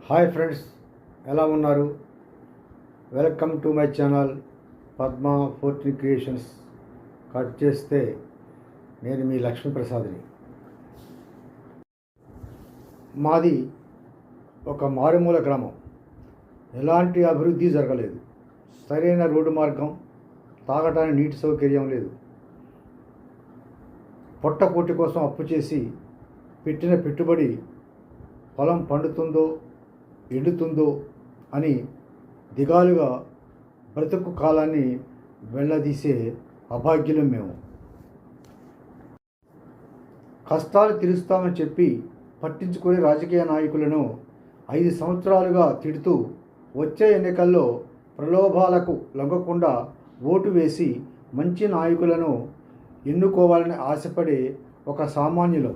Hi friends, ఎలా ఉన్నారు? Welcome to my channel Padma fourteen creations. Cut చేస్తే నేను మీ లక్ష్మీప్రసాద్ని. మాది ఒక మారుమూల గ్రామం. ఎలాంటి అభివృద్ధి జరగలేదు. సరైన రోడ్డు మార్గం, తాగటానికి నీటి సౌకర్యం లేదు. పొట్టకూటి కోసం అప్పు చేసి పెట్టిన పెట్టుబడి పొలం పండుతుందో ఎండుతుందో అని దిగాలుగా బ్రతుకు కాలాన్ని వెళ్ళదీసే అభాగ్యులం మేము. కష్టాలు తీరుస్తామని చెప్పి పట్టించుకునే రాజకీయ నాయకులను 5 సంవత్సరాలుగా తిడుతూ వచ్చే ఎన్నికల్లో ప్రలోభాలకు లొంగకుండా ఓటు వేసి మంచి నాయకులను ఎన్నుకోవాలని ఆశపడే ఒక సామాన్యులు.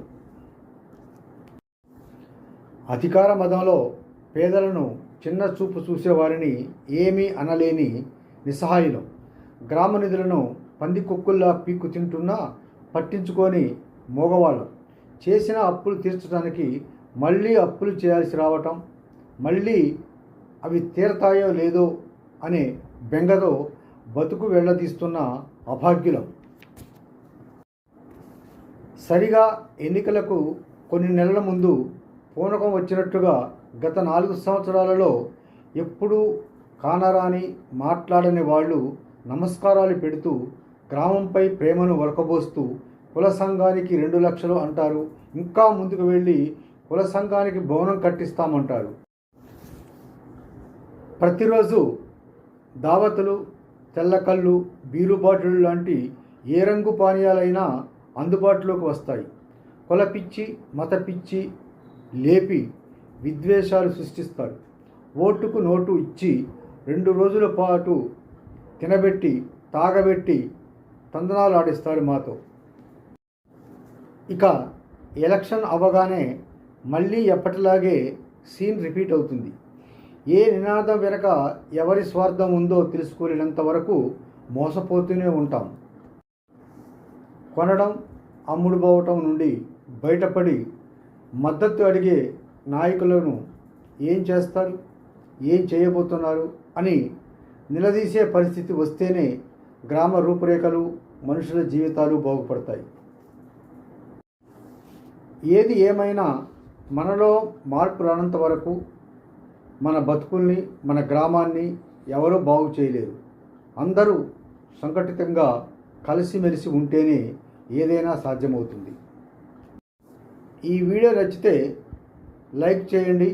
అధికార మదంలో పేదలను చిన్న చూపు చూసేవారిని ఏమీ అనలేని నిస్సహాయులు. గ్రామ నిధులను పందికొక్కుల్లా పీక్కు తింటున్నా పట్టించుకొని మోగవాళ్ళు. చేసిన అప్పులు తీర్చడానికి మళ్ళీ అప్పులు చేయాల్సి రావటం, మళ్ళీ అవి తీరతాయో లేదో అనే బెంగతో బతుకు వెళ్ళదీస్తున్న అభాగ్యులం. సరిగా ఎన్నికలకు కొన్ని నెలల ముందు పూనకం వచ్చినట్టుగా గత 4 సంవత్సరాలలో ఎప్పుడూ కానరాని మాట్లాడని వాళ్ళు నమస్కారాలు పెడుతూ గ్రామంపై ప్రేమను వరకబోస్తూ కుల సంఘానికి 2 లక్షలు అంటారు. ఇంకా ముందుకు వెళ్ళి కుల సంఘానికి భవనం కట్టిస్తామంటారు. ప్రతిరోజు దావతులు, తెల్లకళ్ళు, బీరు బాటిళ్ళు లాంటి ఏ రంగు పానీయాలైనా అందుబాటులోకి వస్తాయి. కుల పిచ్చి, మత పిచ్చి లేపి విద్వేషాలు సృష్టిస్తారు. ఓటుకు నోటు ఇచ్చి 2 రోజుల పాటు తినబెట్టి తాగబెట్టి తందనాలు ఆడిస్తారు మాతో. ఇక ఎలక్షన్ అవ్వగానే మళ్ళీ ఎప్పటిలాగే సీన్ రిపీట్ అవుతుంది. ఏ నినాదం వెనక ఎవరి స్వార్థం ఉందో తెలుసుకోలేనంత వరకు మోసపోతూనే ఉంటాం. కొనడం, అమ్ముడు పోవటం నుండి బయటపడి మద్దతు అడిగే నాయకులను ఏం చేస్తారు, ఏం చేయబోతున్నారు అని నిలదీసే పరిస్థితి వస్తేనే గ్రామ రూపురేఖలు, మనుషుల జీవితాలు బాగుపడతాయి. ఏది ఏమైనా మనలో మార్పు రానంత వరకు మన బతుకుల్ని, మన గ్రామాన్ని ఎవరూ బాగు చేయలేరు. అందరూ సంఘటితంగా కలిసిమెలిసి ఉంటేనే ఏదైనా సాధ్యమవుతుంది. ఈ వీడియో నచ్చితే లైక్ చేయండి,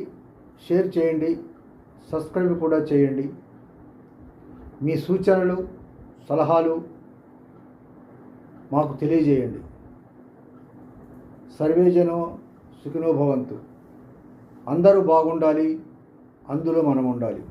షేర్ చేయండి, సబ్స్క్రైబ్ కూడా చేయండి. మీ సూచనలు, సలహాలు మాకు తెలియజేయండి. సర్వేజనో సుఖినో భవంతు. అందరూ బాగుండాలి, అందులో మనం ఉండాలి.